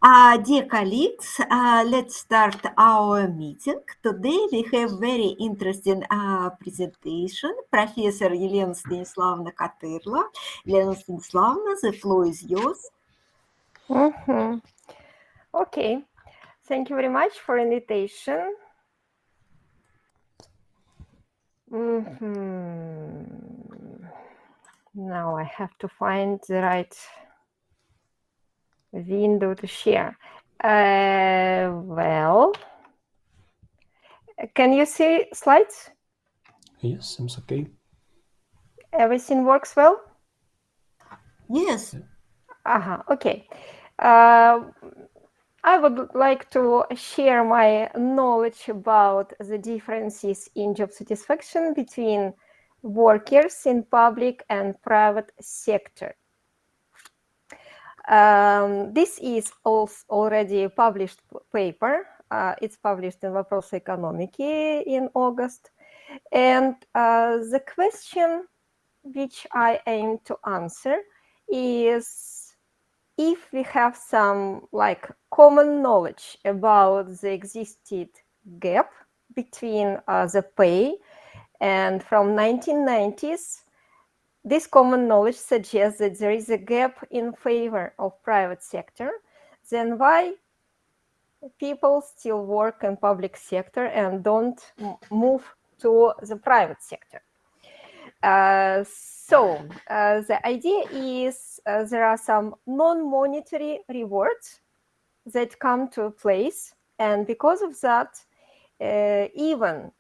Dear colleagues, let's start our meeting. Today we have very interesting presentation. Professor Елена Станиславовна Котырло. Елена Станиславовна, the floor is yours. Okay, thank you very much for invitation. Now I have to find the right window to share. Well, can you see slides? Yes, seems okay. Everything works well? Yes. Okay. I would like to share my knowledge about the differences in job satisfaction between workers in public and private sector. This is already a published paper. It's published in Вопросы экономики in August. And the question which I aim to answer is if we have some common knowledge about the existed gap between the pay, and from 1990s, this common knowledge suggests that there is a gap in favor of private sector, then why people still work in public sector and don't move to the private sector? The idea is there are some non-monetary rewards that come to place, and because of that, even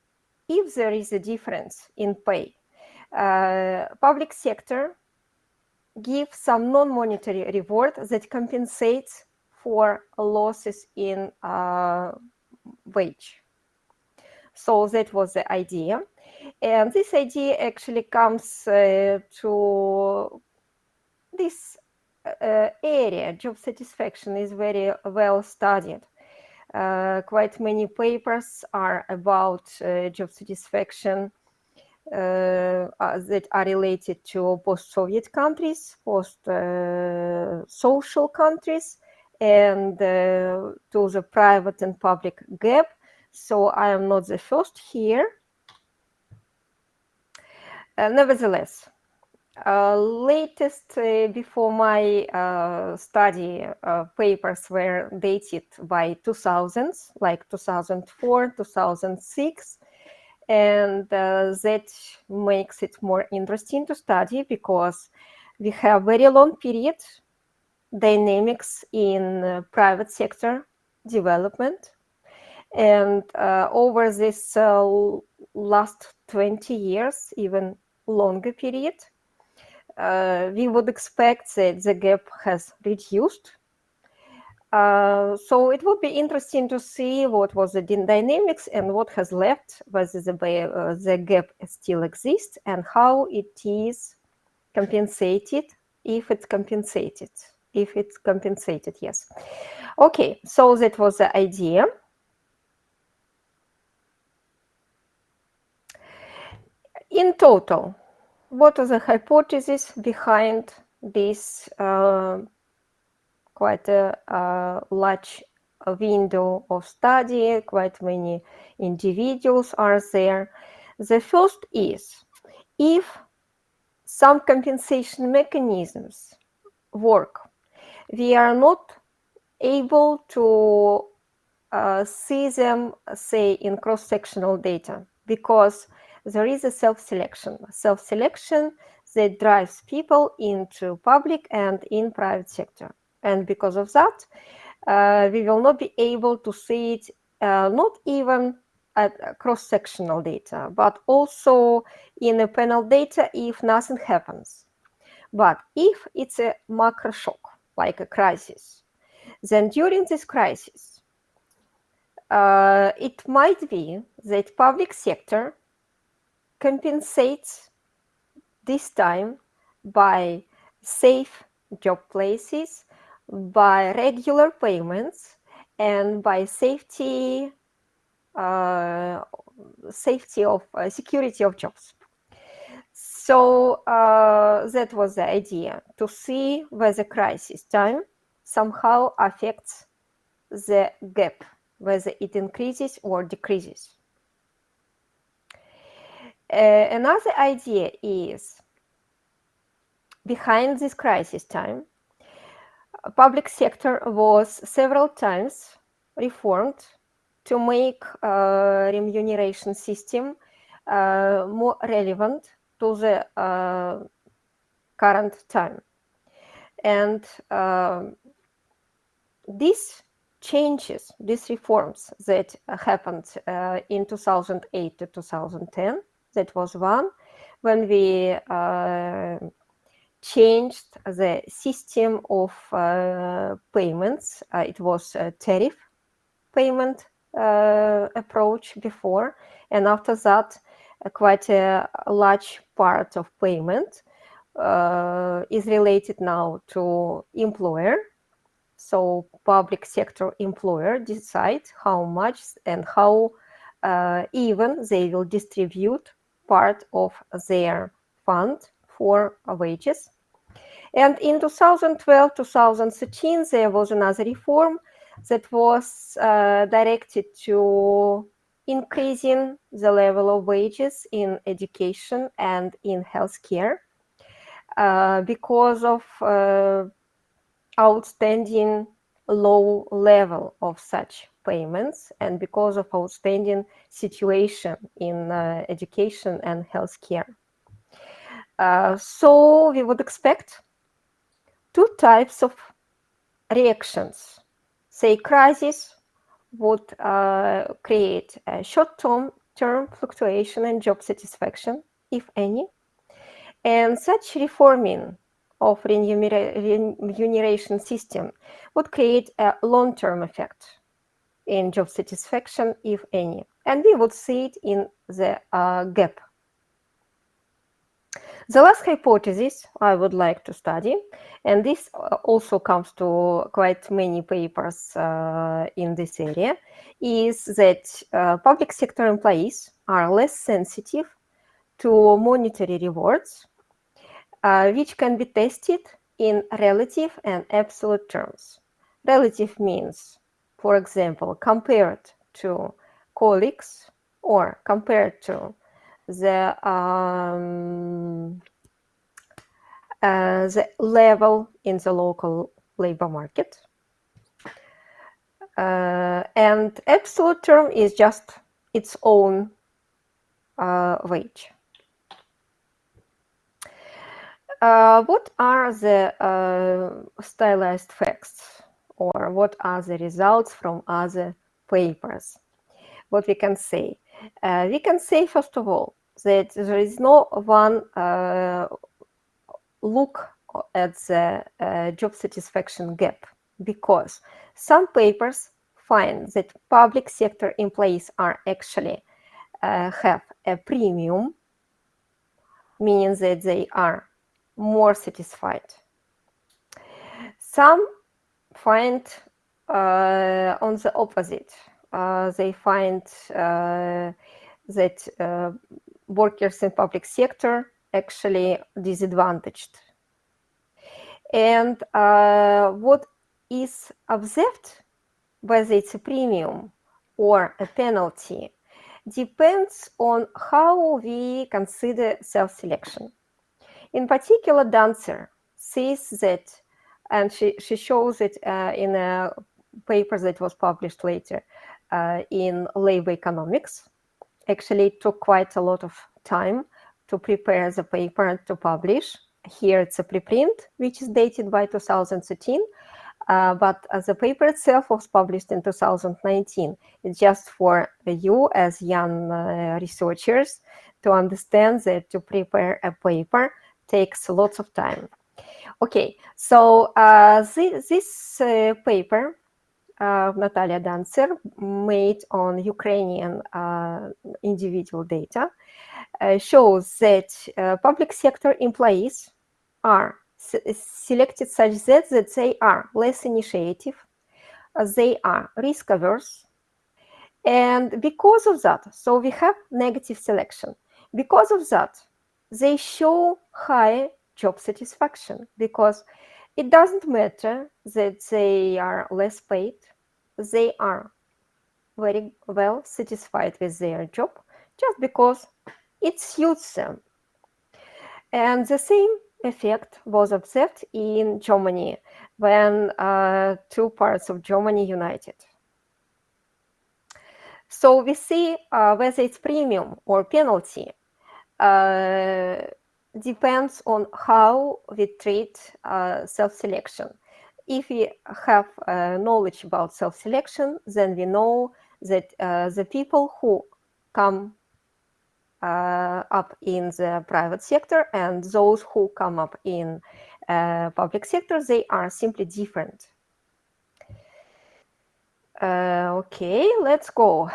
if there is a difference in pay, public sector gives some non-monetary reward that compensates for losses in wage. So that was the idea. And this idea actually comes to this area. Job satisfaction is very well studied. Quite many papers are about job satisfaction that are related to post-Soviet countries, post-social countries, and to the private and public gap. So I am not the first here. Nevertheless, latest before my study papers were dated by 2000s, like 2004, 2006, and that makes it more interesting to study because we have very long period dynamics in private sector development, and over this last 20 years, even longer period, we would expect that the gap has reduced. So it would be interesting to see what was the dynamics and what has left, whether the gap still exists and how it is compensated, if it's compensated. If it's compensated, yes. Okay, so that was the idea. In total, what are the hypotheses behind this quite a large window of study? Quite many individuals are there. The first is, if some compensation mechanisms work, we are not able to see them, say, in cross-sectional data, because there is a self-selection that drives people into public and in private sector. And because of that, we will not be able to see it, not even at cross-sectional data, but also in a panel data if nothing happens. But if it's a macro shock, like a crisis, then during this crisis, it might be that public sector compensates this time by safe job places, by regular payments, and by security of jobs. So that was the idea, to see whether crisis time somehow affects the gap, whether it increases or decreases. Another idea is, behind this crisis time, public sector was several times reformed to make remuneration system more relevant to the current time. And these changes, these reforms that happened in 2008 to 2010, that was one, when we changed the system of payments. It was a tariff payment approach before, and after that, quite a large part of payment is related now to employer. So public sector employer decide how much and how even they will distribute part of their fund for wages. And in 2012-2013, there was another reform that was directed to increasing the level of wages in education and in healthcare because of outstanding low level of such payments and because of outstanding situation in education and healthcare. So we would expect two types of reactions. Say crisis would create a short-term fluctuation in job satisfaction, if any, and such reforming of remuneration system would create a long-term effect in job satisfaction, if any, and we would see it in the gap. The last hypothesis I would like to study, and this also comes to quite many papers in this area, is that public sector employees are less sensitive to monetary rewards, which can be tested in relative and absolute terms. Relative means, for example, compared to colleagues or compared to the level in the local labor market. And absolute term is just its own wage. What are the stylized facts, or what are the results from other papers? What we can say? We can say, first of all, that there is no one look at the job satisfaction gap, because some papers find that public sector employees are actually have a premium, meaning that they are more satisfied. Some find on the opposite. They find that workers in public sector actually disadvantaged. And what is observed, whether it's a premium or a penalty, depends on how we consider self-selection. In particular, Dancer says that, and she shows it in a paper that was published later in Labor Economics. Actually, it took quite a lot of time to prepare the paper and to publish. Here it's a preprint, which is dated by 2013, but the paper itself was published in 2019. It's just for you as young researchers to understand that to prepare a paper takes lots of time. Okay, so this paper Natalia Dancer made on Ukrainian individual data shows that public sector employees are selected such that they are less initiative, they are risk averse, and because of that, so we have negative selection. Because of that, they show high job satisfaction, because it doesn't matter that they are less paid, they are very well satisfied with their job just because it suits them. And the same effect was observed in Germany when two parts of Germany united. So we see whether it's premium or penalty depends on how we treat self-selection. If we have knowledge about self-selection, then we know that the people who come up in the private sector and those who come up in public sector, they are simply different. Okay, let's go.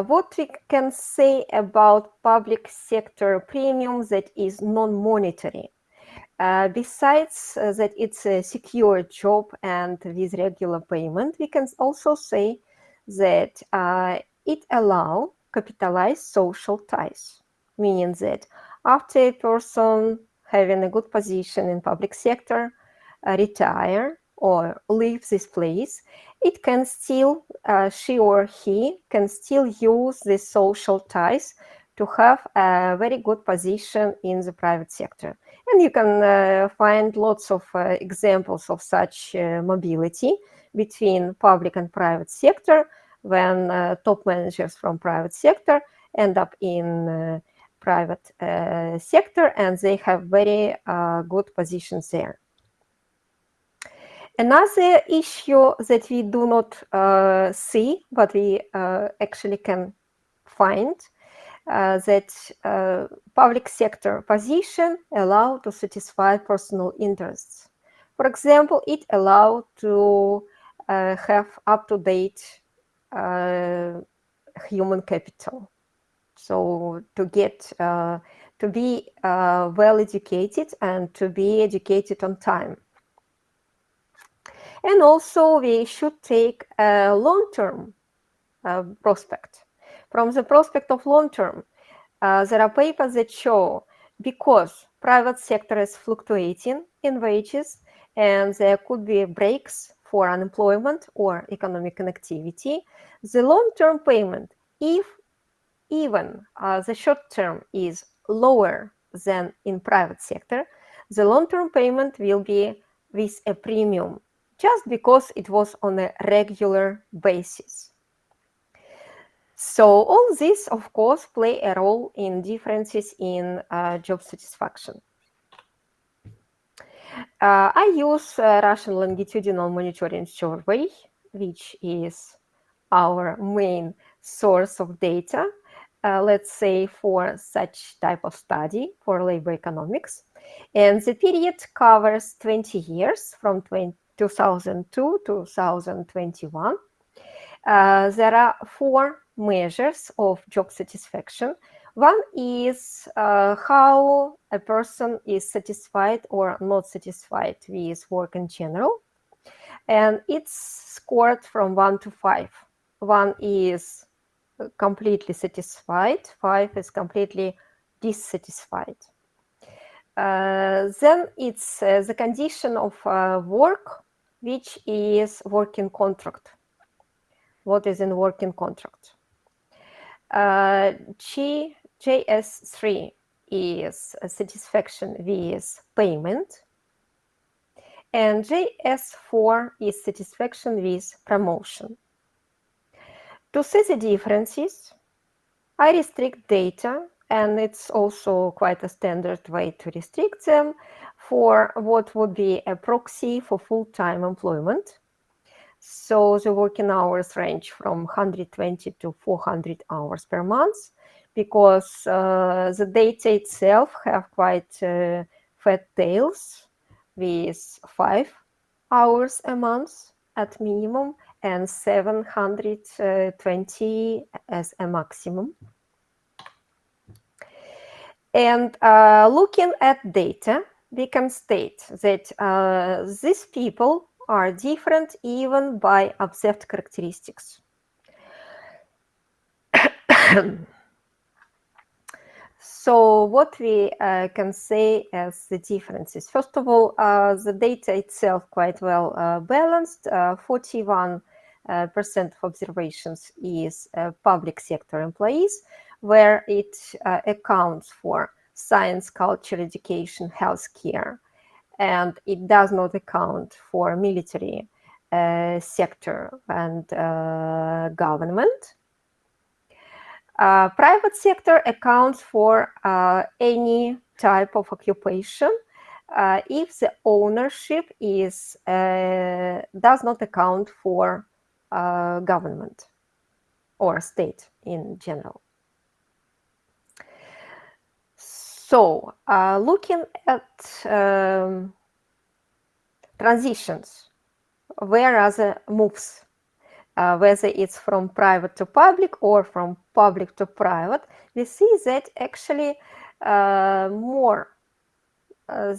What we can say about public sector premium that is non-monetary? Besides that it's a secure job and with regular payment, we can also say that it allows capitalized social ties, meaning that after a person having a good position in public sector retire or leave this place, it can still, she or he can still use the social ties to have a very good position in the private sector. And you can find lots of examples of such mobility between public and private sector when top managers from private sector end up in private sector and they have very good positions there. Another issue that we do not see, but we actually can find, that public sector position allow to satisfy personal interests. For example, it allow to have up-to-date human capital. So to get to be well educated and to be educated on time. And also we should take a long-term prospect. From the prospect of long-term, there are papers that show because private sector is fluctuating in wages and there could be breaks for unemployment or economic inactivity, the long-term payment, if even the short-term is lower than in private sector, the long-term payment will be with a premium, just because it was on a regular basis. So all this, of course, play a role in differences in job satisfaction. I use Russian longitudinal monitoring survey, which is our main source of data, let's say for such type of study for labor economics. And the period covers 20 years from 2002 to 2021. There are 4 measures of job satisfaction. One is how a person is satisfied or not satisfied with work in general. And it's scored from 1 to 5. 1 is completely satisfied, 5 is completely dissatisfied. Then it's the condition of work, which is working contract. What is in working contract? JS3 is satisfaction with payment, and JS4 is satisfaction with promotion. To see the differences, I restrict data, and it's also quite a standard way to restrict them for what would be a proxy for full-time employment. So the working hours range from 120 to 400 hours per month, because the data itself have quite fat tails with 5 hours a month at minimum and 720 as a maximum. And looking at data, we can state that these people are different even by observed characteristics. So what we can say as the differences? First of all, the data itself quite well balanced. 41 percent of observations is public sector employees, where it accounts for science, culture, education, healthcare, and it does not account for military sector and government. Private sector accounts for any type of occupation if the ownership is does not account for government or state in general. So, looking at transitions, where are the moves? Whether it's from private to public or from public to private, we see that actually the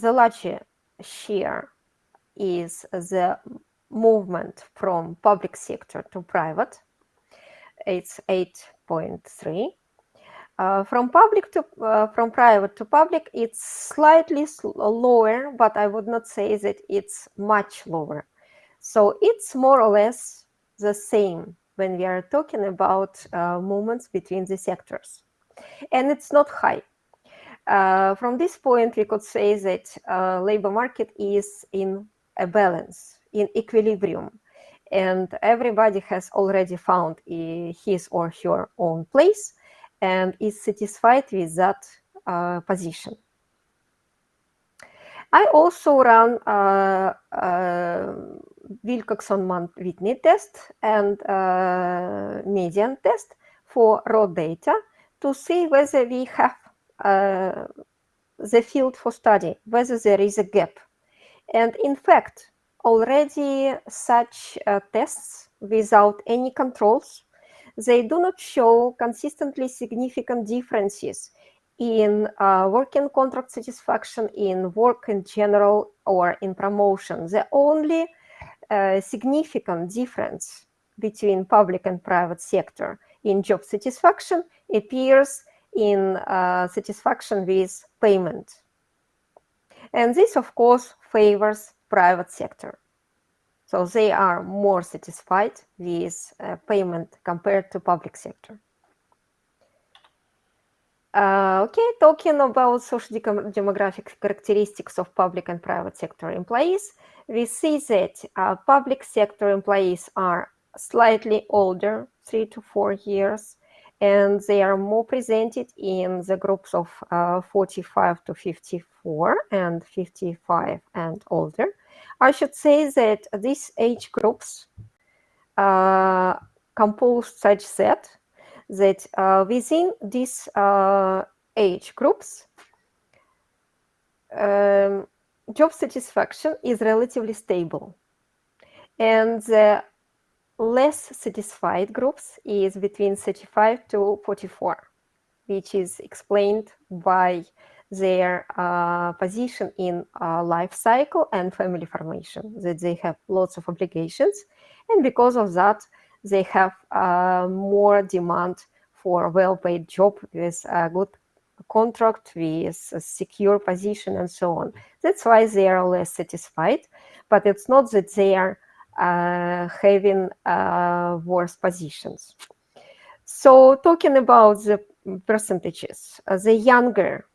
larger share is the movement from public sector to private. It's 8.3. From private to public, it's slightly lower, but I would not say that it's much lower. So it's more or less the same when we are talking about movements between the sectors. And it's not high. From this point, we could say that labor market is in a balance, in equilibrium. And everybody has already found his or her own place and is satisfied with that position. I also run Wilcoxon-Whitney test and median test for raw data to see whether we have the field for study, whether there is a gap. And in fact, already such tests without any controls, they do not show consistently significant differences in working contract satisfaction, in work in general, or in promotion. The only significant difference between public and private sector in job satisfaction appears in satisfaction with payment. And this, of course, favors private sector. So they are more satisfied with payment compared to public sector. Okay, talking about social demographic characteristics of public and private sector employees, we see that public sector employees are slightly older, 3 to 4 years, and they are more presented in the groups of 45 to 54 and 55 and older. I should say that these age groups compose such that within these age groups, job satisfaction is relatively stable. And the less satisfied groups is between 35 to 44, which is explained by their position in life cycle and family formation, that they have lots of obligations. And because of that, they have more demand for well-paid job with a good contract, with a secure position, and so on. That's why they are less satisfied, but it's not that they are having worse positions. So talking about the percentages, the younger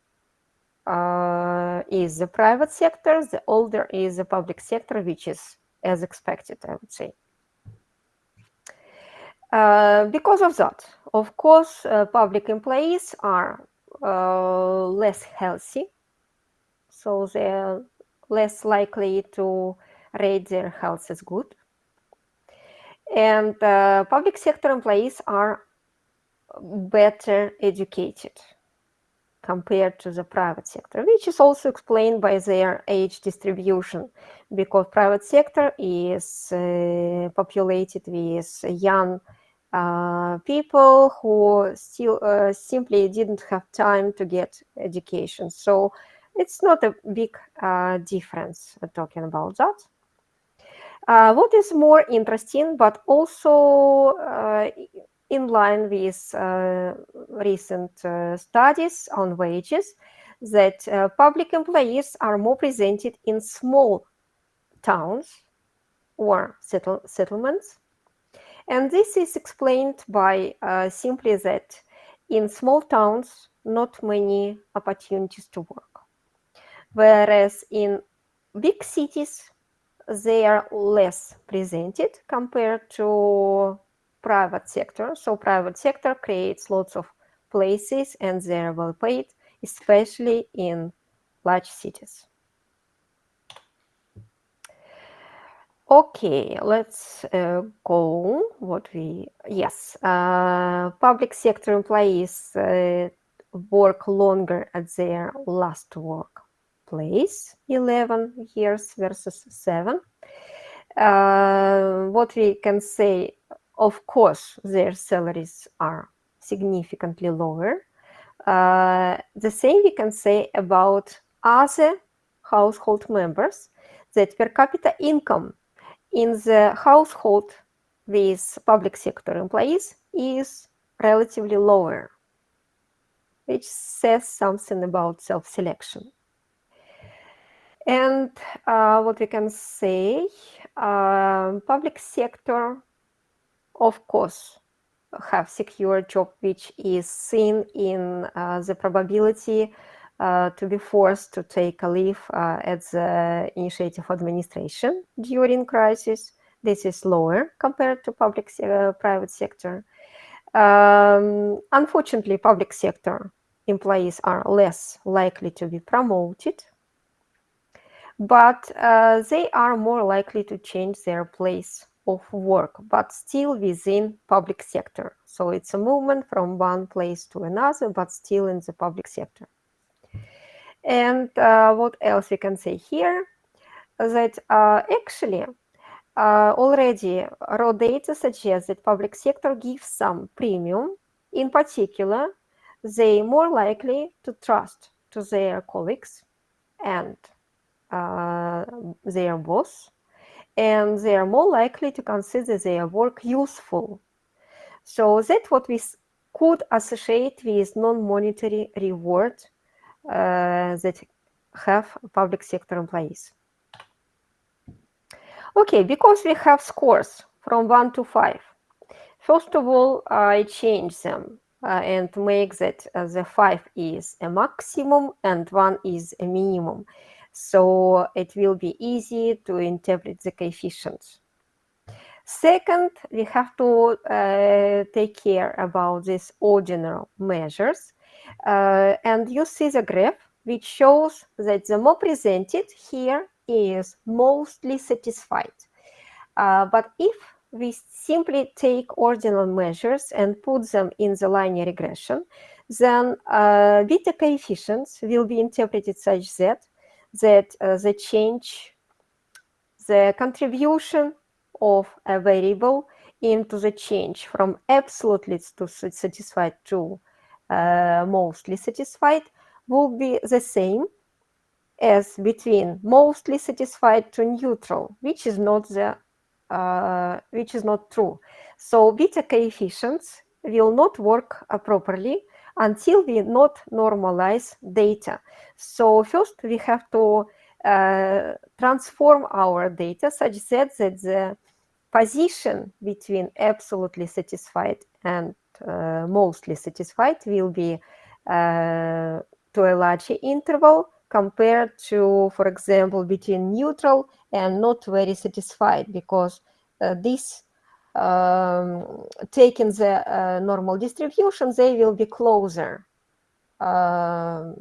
is the private sector, the older is the public sector, which is as expected, I would say. Because of that, of course, public employees are less healthy, so they're less likely to rate their health as good. And public sector employees are better educated compared to the private sector, which is also explained by their age distribution, because private sector is populated with young people who still simply didn't have time to get education. So it's not a big difference talking about that. What is more interesting, but also in line with recent studies on wages, that public employees are more presented in small towns or settlements, And this is explained by simply that in small towns, not many opportunities to work. Whereas in big cities, they are less presented compared to private sector. So private sector creates lots of places and they are well paid, especially in large cities. Okay, let's go. Public sector employees work longer at their last workplace, 11 years versus 7. What we can say, of course, their salaries are significantly lower. The same we can say about other household members, that per capita income in the household with public sector employees is relatively lower, which says something about self-selection. And what we can say, public sector, of course, have secure job, which is seen in the probability to be forced to take a leave at the initiative administration during crisis. This is lower compared to private sector. Unfortunately, public sector employees are less likely to be promoted, but they are more likely to change their place of work, but still within public sector. So it's a movement from one place to another, but still in the public sector. And what else we can say here? That actually already raw data suggests that public sector gives some premium. In particular, they more likely to trust to their colleagues and their boss, and they are more likely to consider their work useful. So that's what we could associate with non-monetary reward that have public sector employees. Okay, because we have scores from 1 to 5. First of all, I change them and make that the 5 is a maximum and 1 is a minimum. So it will be easy to interpret the coefficients. Second, we have to take care about these ordinal measures. And you see the graph, which shows that the more presented here is mostly satisfied. But if we simply take ordinal measures and put them in the linear regression, then beta coefficients will be interpreted such that the change, the contribution of a variable into the change from absolutely to satisfied to mostly satisfied will be the same as between mostly satisfied to neutral, which is not true. So beta coefficients will not work properly until we not normalize data. So first we have to transform our data such that the position between absolutely satisfied and mostly satisfied will be to a larger interval compared to, for example, between neutral and not very satisfied, because this taking the normal distribution, they will be closer to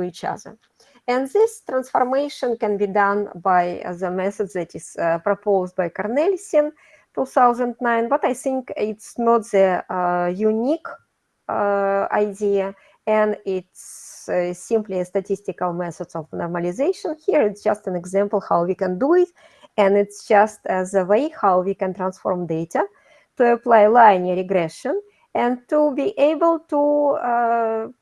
each other. And this transformation can be done by the method that is proposed by Cornelissen 2009, but I think it's not the unique idea, and it's simply a statistical method of normalization. Here it's just an example how we can do it, and it's just as a way how we can transform data to apply linear regression and to be able to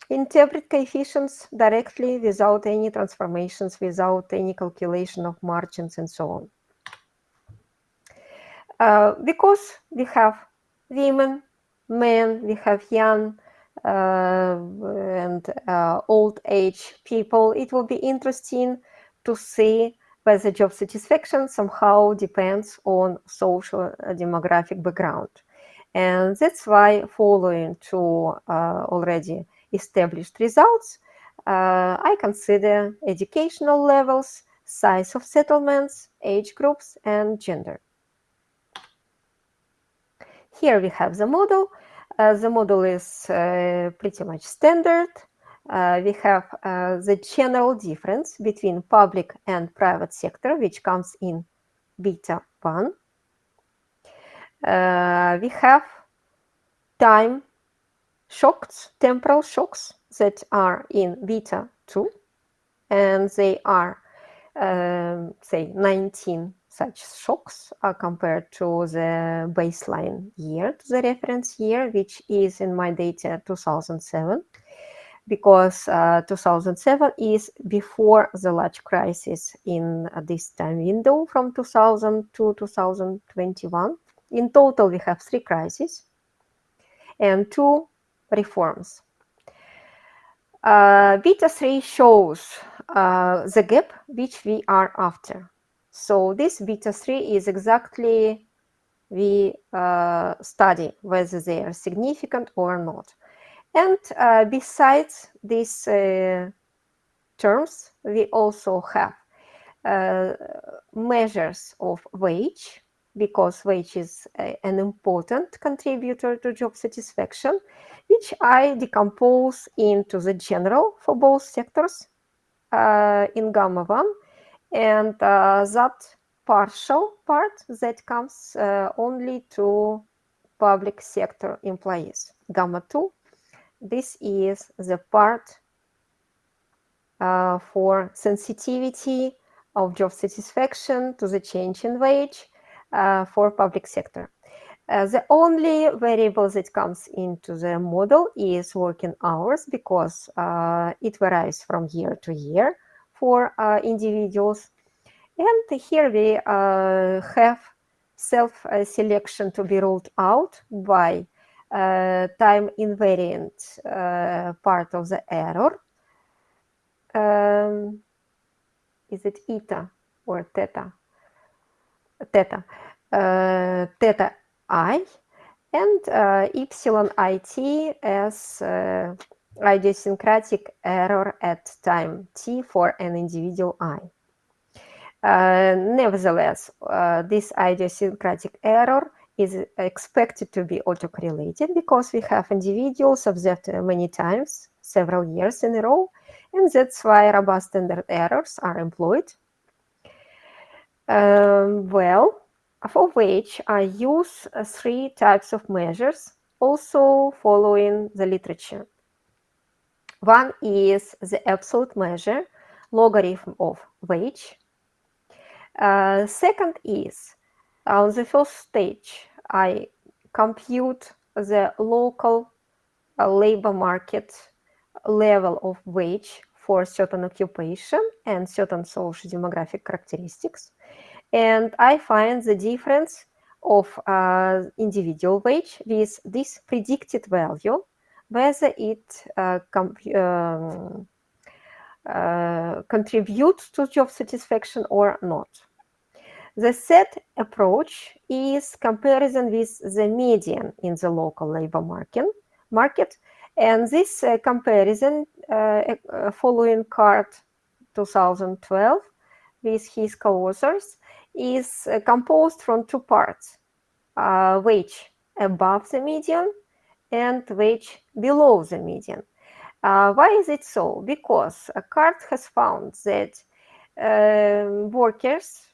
interpret coefficients directly without any transformations, without any calculation of margins and so on. Because we have women, men, we have young and old age people, it will be interesting to see whether job satisfaction somehow depends on social demographic background. And that's why, following to already established results, I consider educational levels, size of settlements, age groups, and gender. Here we have the model. The model is pretty much standard. We have the general difference between public and private sector, which comes in beta 1. We have time shocks, temporal shocks that are in beta 2, and they are, say, 19 such shocks compared to the baseline year, to the reference year, which is in my data 2007, because 2007 is before the large crisis in this time window from 2000 to 2021. In total, we have 3 crises and 2 reforms. Beta 3 shows the gap which we are after. So this beta 3 is exactly we study whether they are significant or not. And besides these terms, we also have measures of wage, because wage is an important contributor to job satisfaction, which I decompose into the general for both sectors in gamma 1, and that partial part that comes only to public sector employees. Gamma 2, this is the part for sensitivity of job satisfaction to the change in wage for public sector. The only variable that comes into the model is working hours, because it varies from year to year for individuals. And here we have self-selection to be ruled out by time invariant part of the error. Is it eta or theta? Theta. Theta I, and epsilon it as idiosyncratic error at time t for an individual I. Nevertheless, this idiosyncratic error is expected to be autocorrelated, because we have individuals observed many times, several years in a row, and that's why robust standard errors are employed. Well, for wage, I use 3 types of measures, also following the literature. One is the absolute measure, logarithm of wage. Second is, on the first stage, I compute the local labor market level of wage for certain occupation and certain social demographic characteristics. And I find the difference of individual wage with this predicted value, whether it contributes to job satisfaction or not. The third approach is comparison with the median in the local labor market. And this comparison, following CART 2012 with his co-authors, is composed from 2 parts, wage above the median and wage below the median. Why is it so? Because CART has found that workers,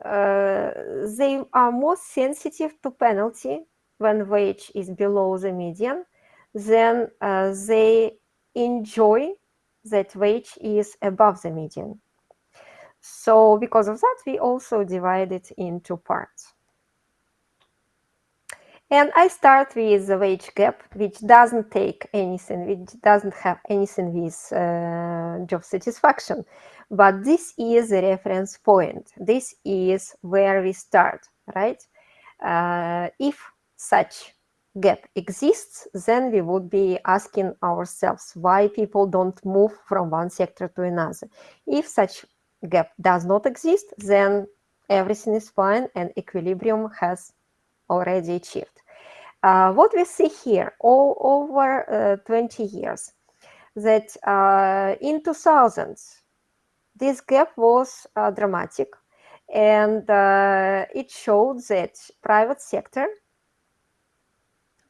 they are more sensitive to penalty when wage is below the median, then they enjoy that wage is above the median. So because of that, we also divide it into parts. And I start with the wage gap, which doesn't take anything, which doesn't have anything with job satisfaction. But this is the reference point. This is where we start, right? If such gap exists, then we would be asking ourselves why people don't move from one sector to another. If such gap does not exist, then everything is fine and equilibrium has already achieved. What we see here over 20 years, that in 2000s, this gap was dramatic, and it showed that private sector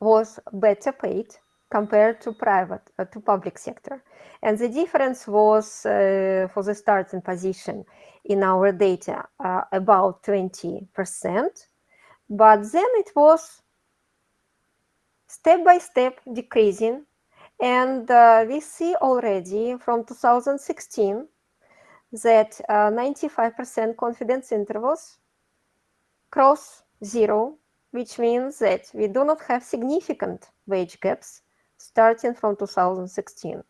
was better paid compared to public sector. And the difference was, for the starting position in our data, about 20%, but then it was step by step decreasing, and we see already from 2016 that 95% confidence intervals cross zero, which means that we do not have significant wage gaps starting from 2016.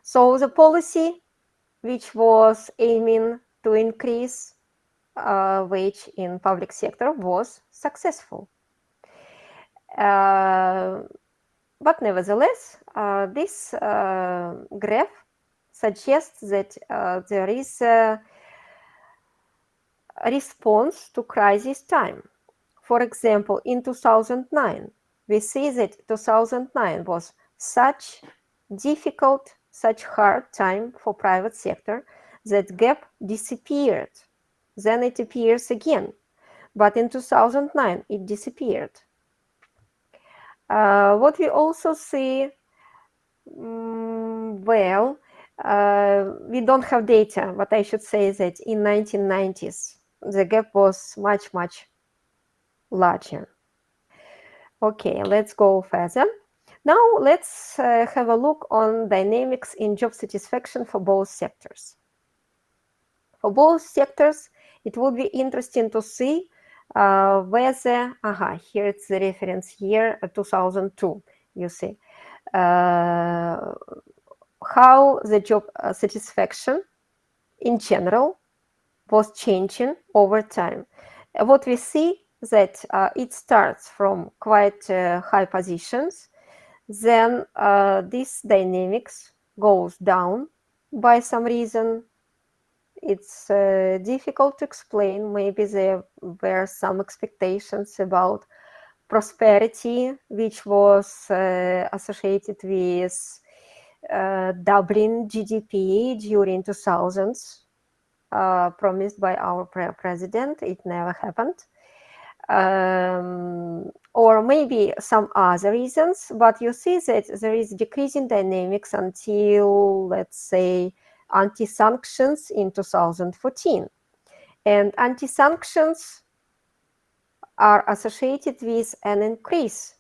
So the policy, which was aiming to increase wage in public sector, was successful. But nevertheless, this graph suggests that there is a response to crisis time. For example, in 2009, we see that 2009 was such difficult, such hard time for private sector that gap disappeared. Then it appears again, but in 2009 it disappeared. What we also see, we don't have data, but I should say that in 1990s, the gap was much, much larger. Okay, let's go further. Now let's have a look on dynamics in job satisfaction for both sectors. For both sectors, it would be interesting to see whether, here it's the reference year, 2002, you see, how the job satisfaction in general was changing over time. What we see that it starts from quite high positions, then this dynamics goes down by some reason. It's difficult to explain. Maybe there were some expectations about prosperity, which was associated with doubling GDP during 2000s, promised by our president. It never happened. Or maybe some other reasons, but you see that there is decreasing dynamics until, let's say, anti-sanctions in 2014. And anti-sanctions are associated with an increase,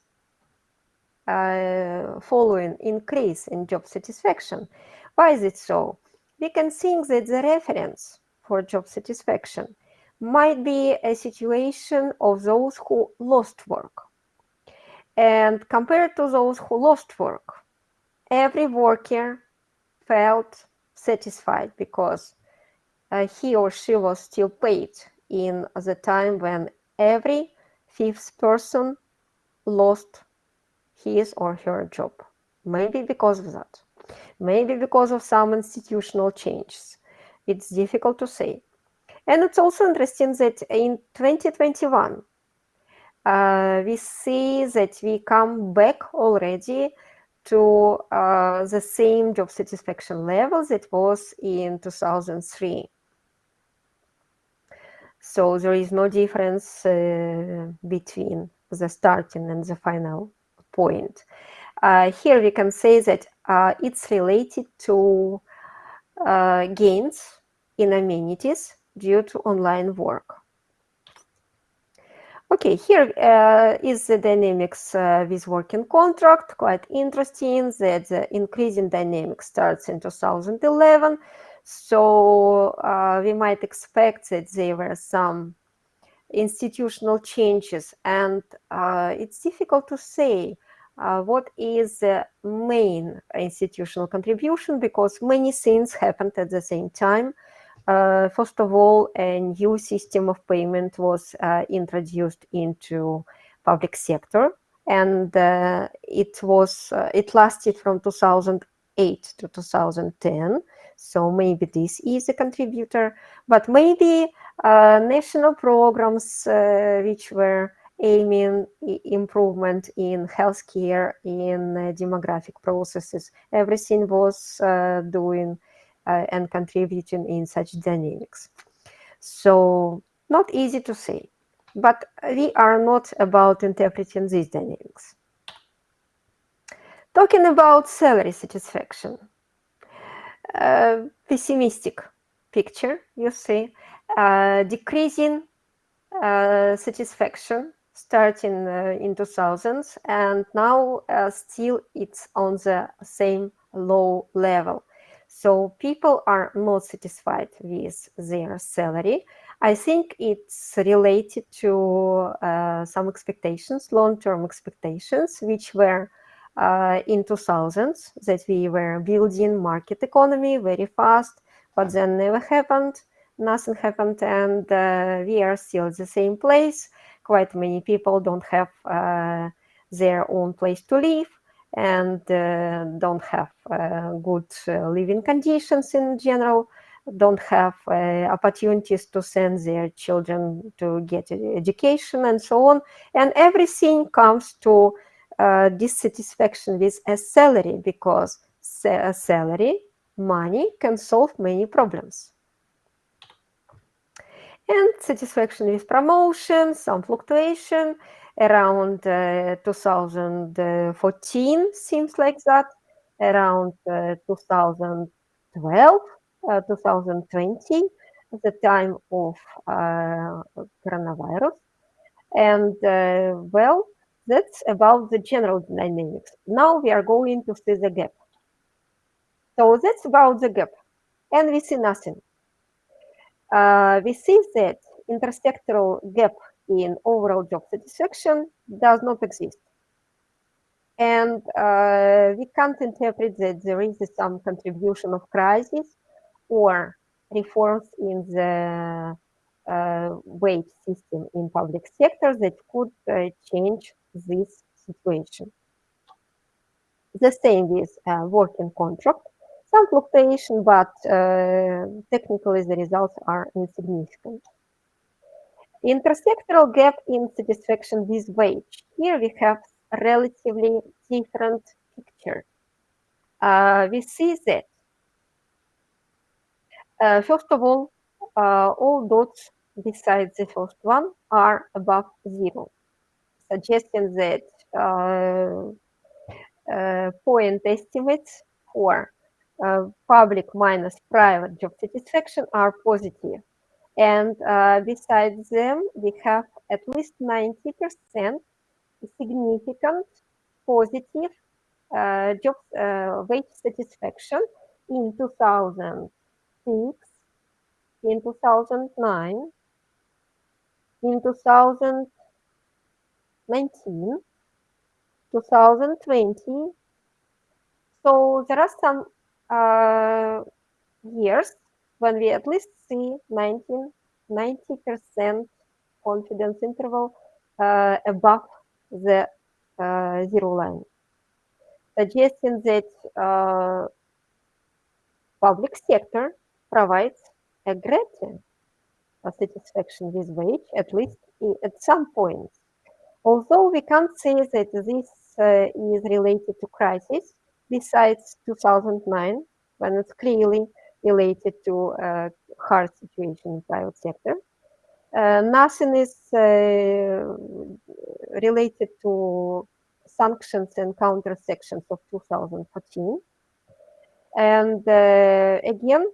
following increase in job satisfaction. Why is it so? We can think that the reference for job satisfaction might be a situation of those who lost work. And compared to those who lost work, every worker felt satisfied because he or she was still paid in the time when every fifth person lost his or her job. Maybe because of that. Maybe because of some institutional changes. It's difficult to say. And it's also interesting that in 2021, we see that we come back already to the same job satisfaction level that was in 2003. So there is no difference between the starting and the final point. Here we can say that it's related to gains in amenities due to online work. Okay, here is the dynamics with working contract. Quite interesting that the increasing dynamic starts in 2011. So we might expect that there were some institutional changes, and it's difficult to say what is the main institutional contribution because many things happened at the same time. First of all, a new system of payment was introduced into public sector, and it lasted from 2008 to 2010. So maybe this is a contributor, but maybe national programs which were aiming improvement in healthcare, in demographic processes, everything was doing and contributing in such dynamics. So not easy to say, but we are not about interpreting these dynamics. Talking about salary satisfaction, pessimistic picture, you see, decreasing satisfaction starting in 2000s, and now still it's on the same low level. So people are not satisfied with their salary. I think it's related to some expectations, long-term expectations, which were in 2000s, that we were building market economy very fast, but then never happened. Nothing happened, and we are still at the same place. Quite many people don't have their own place to live, and don't have good living conditions in general, don't have opportunities to send their children to get education, and so on. And everything comes to dissatisfaction with a salary, because a salary, money, can solve many problems. And satisfaction with promotion, some fluctuation around 2014, seems like that, around 2012, 2020, the time of coronavirus. And well, that's about the general dynamics. Now we are going to see the gap. So that's about the gap. And we see nothing. We see that intersectoral gap in overall job satisfaction does not exist. And we can't interpret that there is some contribution of crisis or reforms in the wage system in public sector that could change this situation. The same with working contract. Some fluctuation, but technically the results are insignificant. Intersectoral gap in satisfaction with wage. Here we have a relatively different picture. We see that, first of all dots besides the first one are above zero, suggesting that point estimates for public minus private job satisfaction are positive. And besides them, we have at least 90% significant positive job wage satisfaction in 2006, in 2009, in 2019, 2020. So there are some years when we at least see 90% confidence interval above the zero line, suggesting that public sector provides a greater satisfaction with wage, at least at some point. Although we can't say that this is related to crisis, besides 2009, when it's clearly related to a hard situation in private sector. Nothing is related to sanctions and counter sanctions of 2014. And again,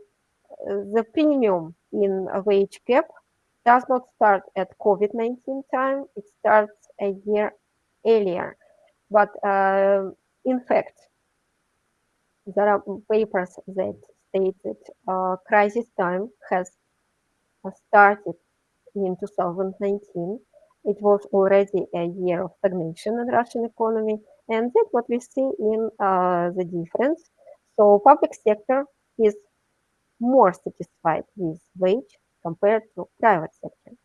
the premium in a wage gap does not start at COVID-19 time, it starts a year earlier. But in fact, there are papers that state that crisis time has started in 2019. It was already a year of stagnation in Russian economy, and that's what we see in the difference. So public sector is more satisfied with wage compared to private sector.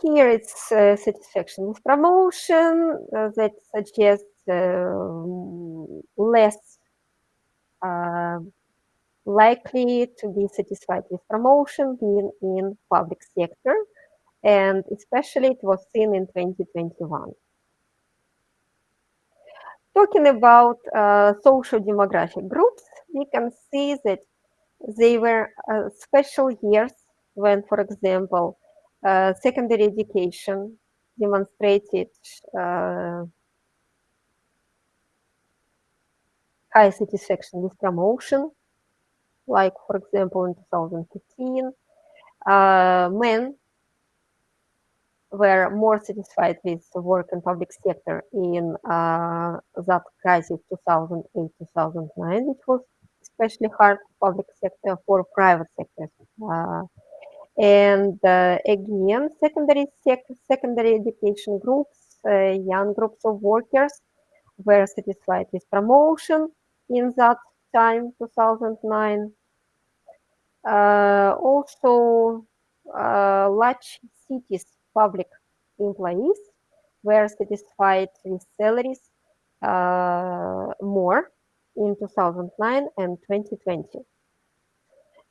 Here it's satisfaction with promotion that suggests less likely to be satisfied with promotion being in public sector, and especially it was seen in 2021. Talking about social demographic groups, we can see that they were special years when, for example, secondary education demonstrated high satisfaction with promotion, like, for example, in 2015, men were more satisfied with work in public sector in that crisis 2008-2009, which was especially hard for public sector, for private sectors. And again, secondary education groups, young groups of workers were satisfied with promotion in that time, 2009. Also, large cities public employees were satisfied with salaries more in 2009 and 2020,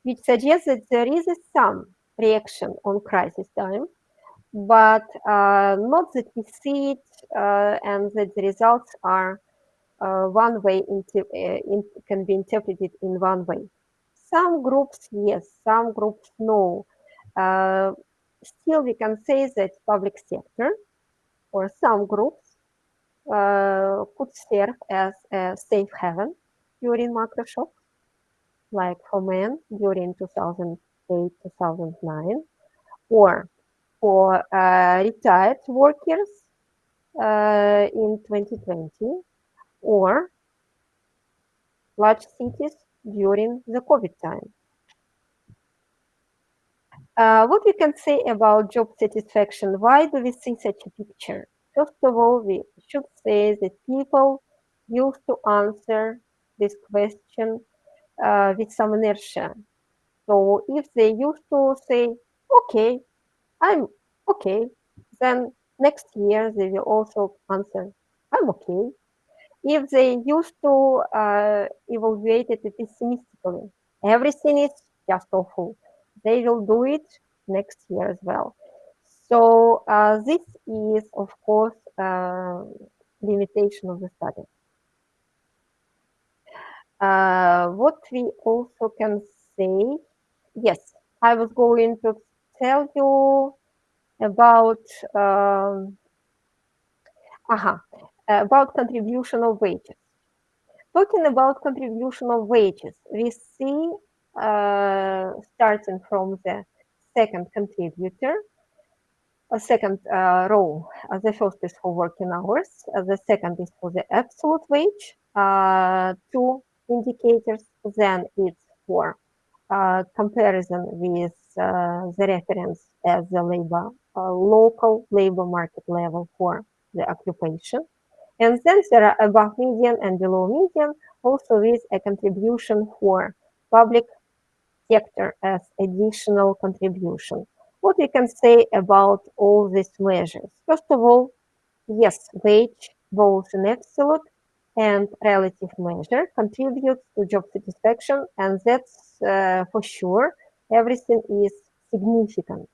which suggests that there is some reaction on crisis time, but not that we see it and that the results are one way, can be interpreted in one way. Some groups, yes, some groups, no. Still, we can say that public sector or some groups could serve as a safe haven during macroshock, like for men during 2008-2009, or for retired workers in 2020, or large cities during the COVID time. What we can say about job satisfaction? Why do we see such a picture? First of all, we should say that people used to answer this question with some inertia. So if they used to say, okay, I'm okay, then next year they will also answer, I'm okay. If they used to evaluate it pessimistically, everything is just awful, they will do it next year as well. So this is, of course, limitation of the study. What we also can say, yes, I was going to tell you about contribution of wages. Talking about contribution of wages, we see starting from the second contributor, a second row. The first is for working hours, the second is for the absolute wage, two indicators, then it's for comparison with the reference as the labor, local labor market level for the occupation. And then there are above median and below median, also with a contribution for public sector as additional contribution. What we can say about all these measures? First of all, yes, wage, both in absolute and relative measure, contributes to job satisfaction, and that's for sure. Everything is significant.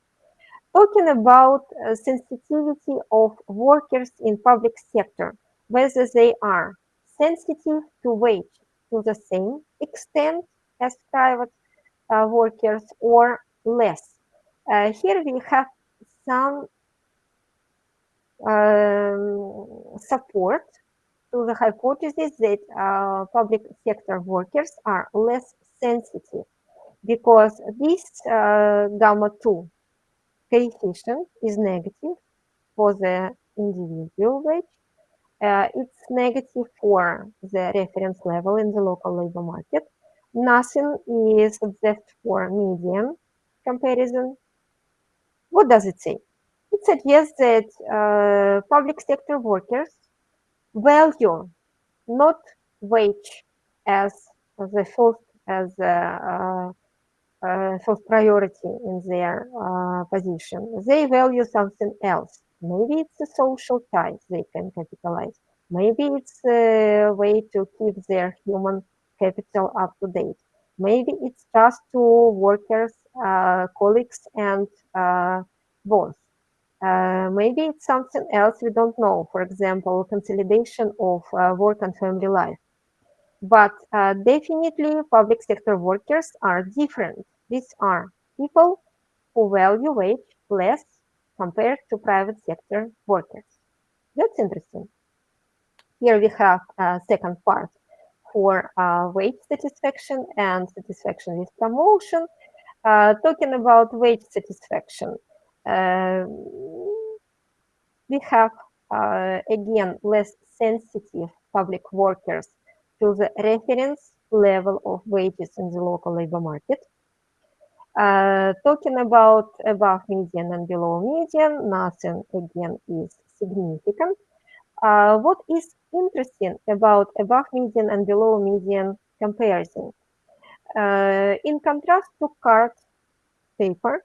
Talking about sensitivity of workers in public sector, whether they are sensitive to wage to the same extent as private workers or less. Here we have some support to the hypothesis that public sector workers are less sensitive, because this gamma 2 coefficient is negative for the individual wage. It's negative for the reference level in the local labor market. Nothing is observed for median comparison. What does it say? It suggests that public sector workers value not wage as the first priority in their position. They value something else. Maybe it's a social ties they can capitalize. Maybe it's a way to keep their human capital up to date. Maybe it's just to workers, colleagues, and bonds. Maybe it's something else we don't know. For example, consolidation of work and family life. But definitely public sector workers are different. These are people who value wage less compared to private sector workers. That's interesting. Here we have a second part for wage satisfaction and satisfaction with promotion. Talking about wage satisfaction, we have, again, less sensitive public workers to the reference level of wages in the local labor market. Talking about above median and below median, nothing again is significant. What is interesting about above median and below median comparison? In contrast to card paper,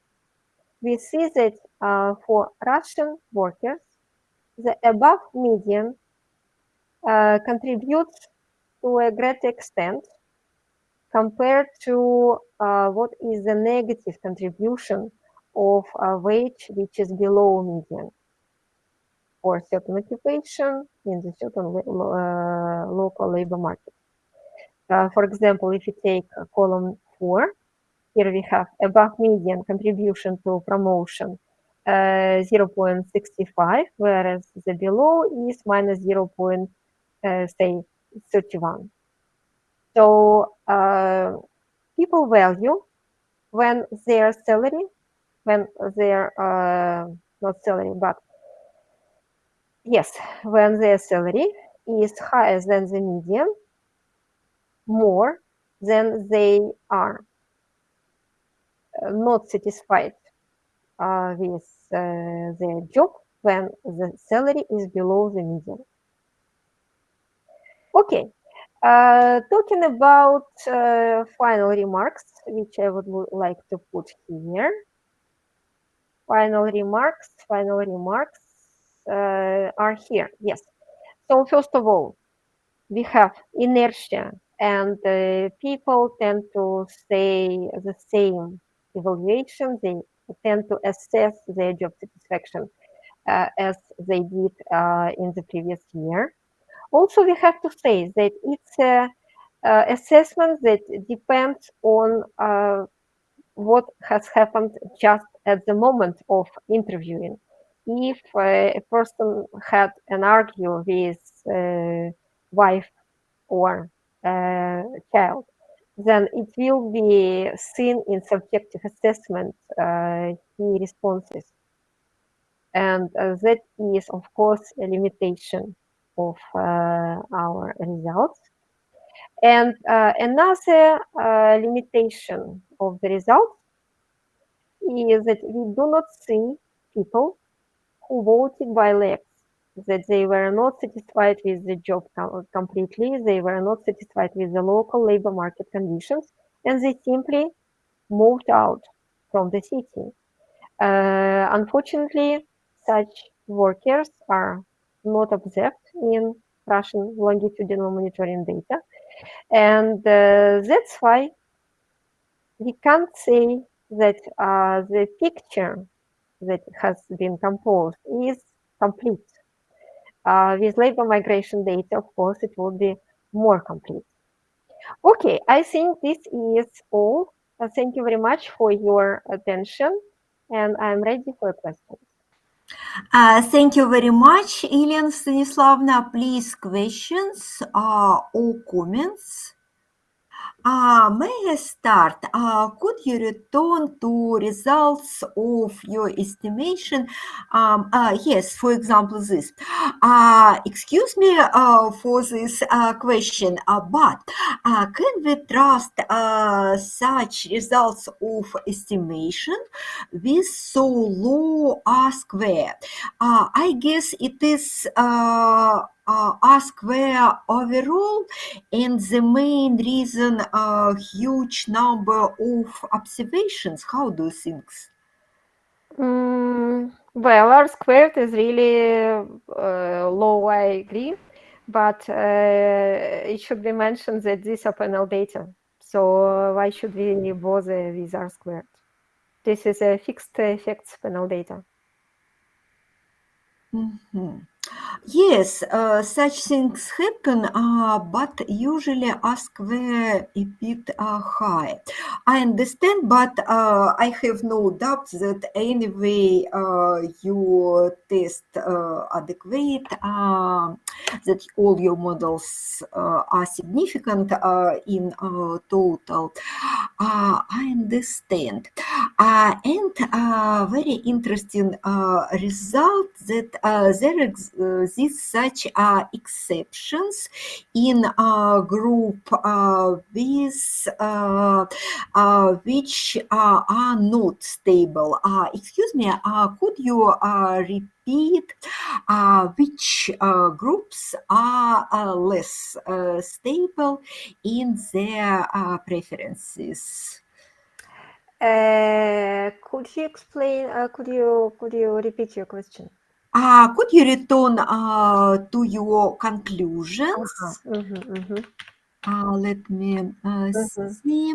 we see that for Russian workers, the above median contributes to a great extent compared to what is the negative contribution of a wage which is below median for certain occupation in the certain local labor market. For example, if you take column 4, here we have above median contribution to promotion 0.65, whereas the below is minus 0.31. So people value when their salary, when their not salary, but yes, when their salary is higher than the median, more than they are not satisfied with their job when the salary is below the median. Okay, talking about final remarks, which I would like to put here. Final remarks are here, yes. So first of all, we have inertia, and people tend to say the same evaluation. They tend to assess their job satisfaction as they did in the previous year. Also, we have to say that it's an assessment that depends on what has happened just at the moment of interviewing. If a person had an argue with wife or child, then it will be seen in subjective assessment key responses. And that is, of course, a limitation of our results. And another limitation of the results is that we do not see people who voted by legs, that they were not satisfied with the job completely, they were not satisfied with the local labor market conditions, and they simply moved out from the city. Unfortunately, such workers are not observed in Russian longitudinal monitoring data, and that's why we can't say that the picture that has been composed is complete. With labor migration data, of course, it will be more complete. Okay, I think this is all. Thank you very much for your attention, and I'm ready for questions. Thank you very much, Елена Станиславовна. Please, questions or comments? May I start? Could you return to results of your estimation? Yes, for example, this. Excuse me for this question, but can we trust such results of estimation with so low R-square? I guess it is R-square overall, and the main reason huge number of observations. How do you think? Well, R squared is really low, I agree. But it should be mentioned that these are panel data. So why should we bother with R squared? This is a fixed effects panel data. Yes, such things happen, but usually ask were a bit high. I understand, but I have no doubt that anyway you test adequate, that all your models are significant in total. I understand. And very interesting result that there exist such exceptions in group with which are not stable. Excuse me, could you repeat which groups are less stable in their preferences? Could you explain? Could you repeat your question? Could you return to your conclusions? Let me see.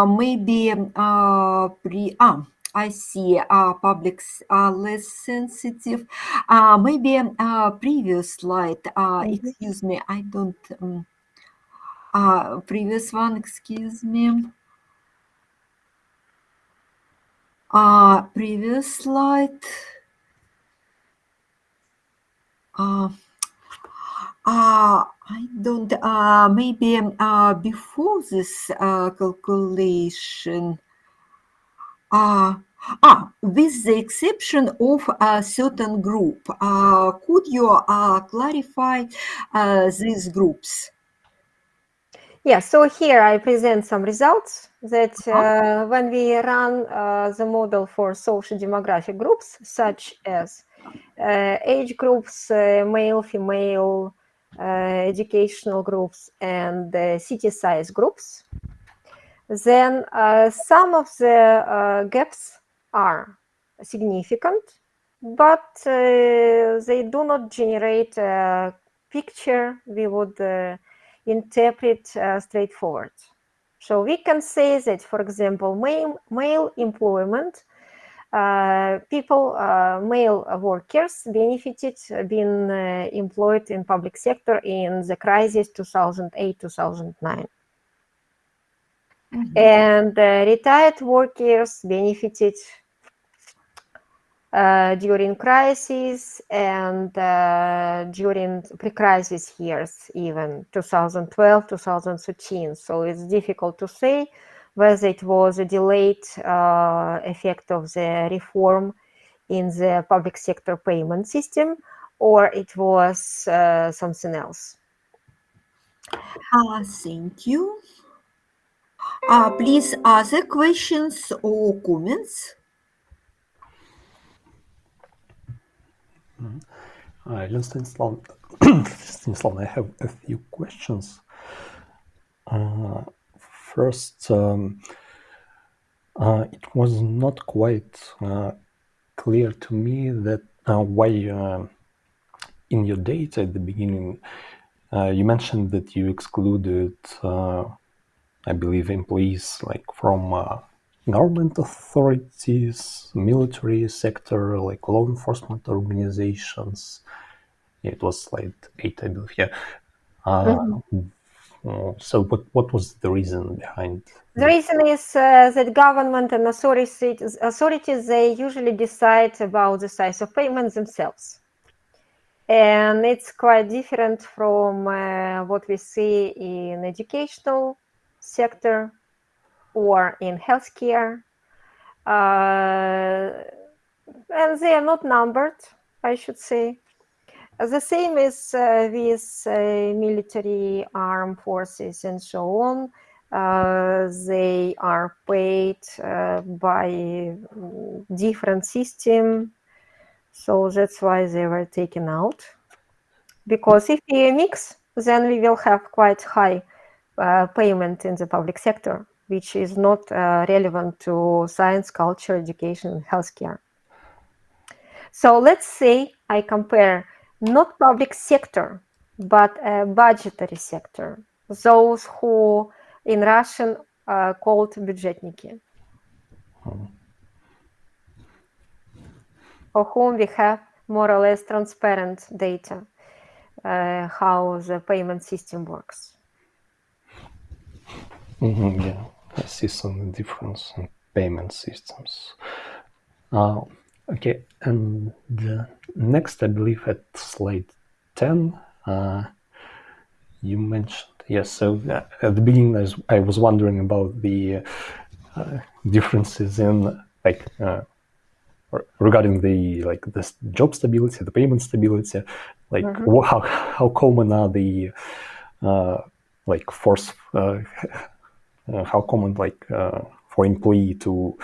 Maybe I see publics are less sensitive. Maybe previous slide. Excuse me, I don't. Previous one, excuse me. Previous slide. I don't, maybe before this calculation, with the exception of a certain group, could you clarify these groups? Yeah, so here I present some results that when we run the model for social demographic groups, such as age groups, male, female, educational groups, and city size groups, then some of the gaps are significant, but they do not generate a picture we would interpret straightforward. So we can say that, for example, male employment, male workers benefited being employed in public sector in the crisis 2008-2009. And retired workers benefited during crisis and during pre-crisis years, even 2012, 2013. So it's difficult to say whether it was a delayed effect of the reform in the public sector payment system or it was something else. Thank you. Please, other questions or comments? Елена Станиславовна, I have a few questions. First, it was not quite clear to me that why in your data at the beginning you mentioned that you excluded, I believe, employees like from government authorities, military sector, like law enforcement organizations. It was slide 8, I believe. Yeah. So what was the reason behind? The reason is that government and authorities, they usually decide about the size of payments themselves. And it's quite different from what we see in educational sector or in healthcare. And they are not numbered, I should say. The same is with military armed forces and so on. They are paid by different system. So that's why they were taken out. Because if we mix, then we will have quite high payment in the public sector. which is not relevant to science, culture, education, and healthcare. So let's say I compare not public sector, but a budgetary sector, those who in Russian called бюджетники, for whom we have more or less transparent data, how the payment system works. Yeah, I see some difference in payment systems. Okay, and next, I believe at slide 10, you mentioned, yes, so at the beginning I was wondering about the differences in regarding the job stability, the payment stability, how common are the how common for employee to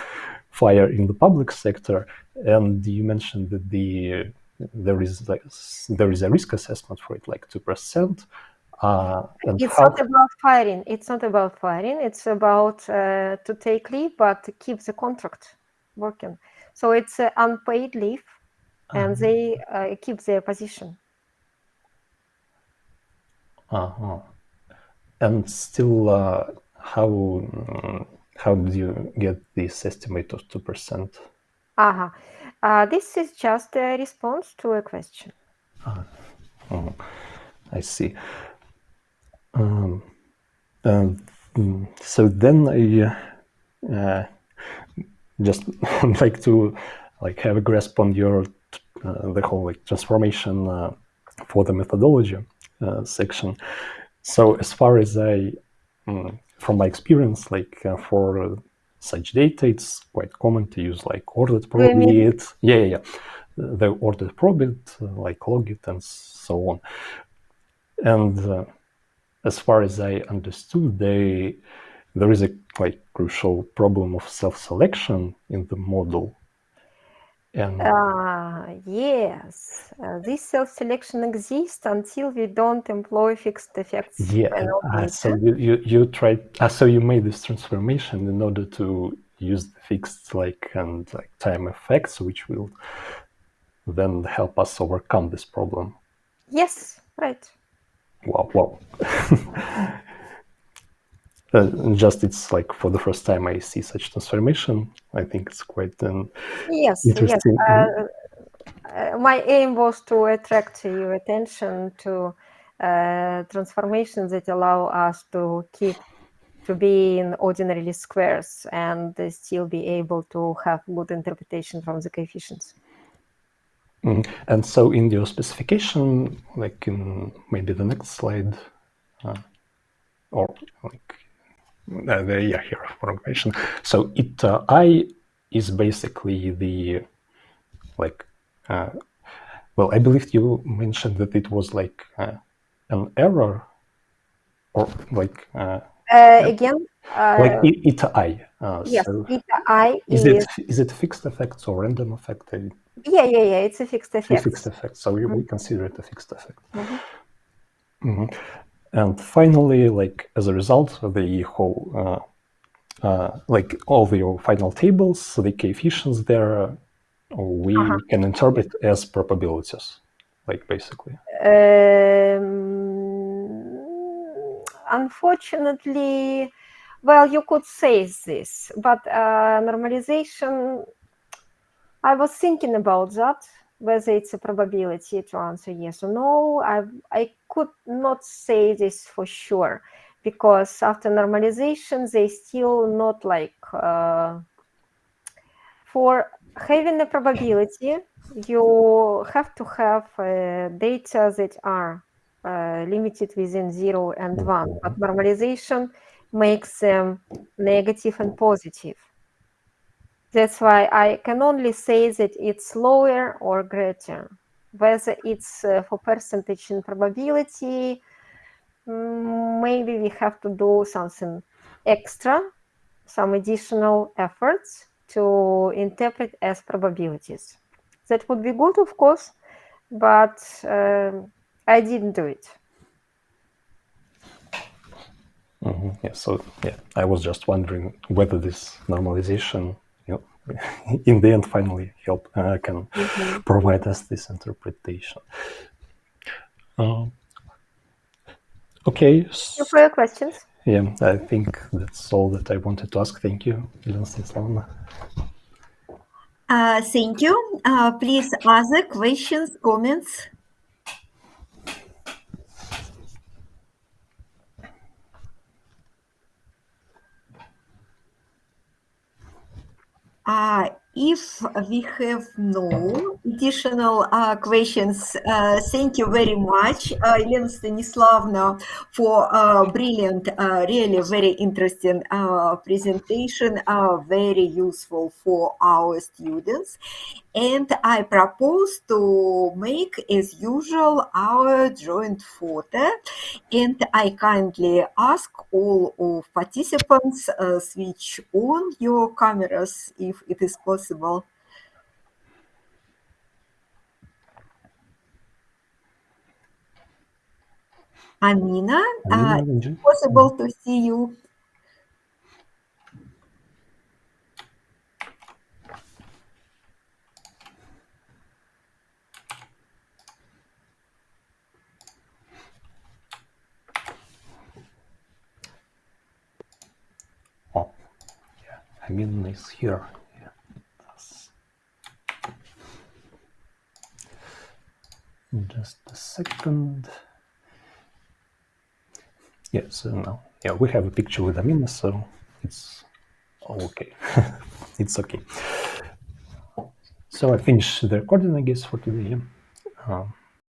fire in the public sector, and you mentioned that there is a risk assessment for it, like 2%. It's not about firing. It's not about firing. It's about to take leave, but to keep the contract working. So it's unpaid leave, and they keep their position. And still, how did you get this estimate of 2%? This is just a response to a question. I see. So then I just like to have a grasp on your the whole transformation for the methodology section. So as far as from my experience, for such data, it's quite common to use ordered probit, the ordered probit, logit, and so on. And as far as I understood, there is a crucial problem of self-selection in the model. And yes, this self-selection exists until we don't employ fixed effects. So you tried. So you made this transformation in order to use the fixed time effects, which will then help us overcome this problem. Yes, right. Wow. Just it's for the first time I see such transformation. I think it's quite interesting. Yes. My aim was to attract your attention to transformations that allow us to be in ordinary squares and still be able to have good interpretation from the coefficients. And so in your specification, in maybe the next slide, or here for information. So I is basically the I believe you mentioned that it was an error, or again. Eta I. Yes, so eta I is it fixed effects or random effect? Yeah. It's a fixed effect. It's a fixed effect. So we consider it a fixed effect. And finally, as a result of the whole, all the final tables, the coefficients there, we can interpret as probabilities, basically. Unfortunately, well, you could say this, but normalization, I was thinking about that, whether it's a probability to answer yes or no. I could not say this for sure, because after normalization, they still not for having a probability, you have to have data that are limited within 0 and 1, but normalization makes them negative and positive. That's why I can only say that it's lower or greater. Whether it's for percentage in probability, maybe we have to do something extra, some additional efforts to interpret as probabilities. That would be good, of course, but I didn't do it. Yeah, so yeah, I was just wondering whether this normalization, in the end, finally can provide us this interpretation. Okay. Thank you for your questions. Yeah, I think that's all that I wanted to ask. Thank you, Елена Станиславовна. Thank you. Please, other questions, comments? If we have no additional questions, thank you very much, Елена Станиславовна, for brilliant, really very interesting presentation, very useful for our students. And I propose to make, as usual, our joint photo. And I kindly ask all of participants switch on your cameras if it is possible. Amina, is it possible to see you? Oh, yeah, Amina is here. Yeah. Just a second. Yeah, so now, yeah, we have a picture with Amina, so it's okay. It's okay. So I finished the recording, I guess, for today.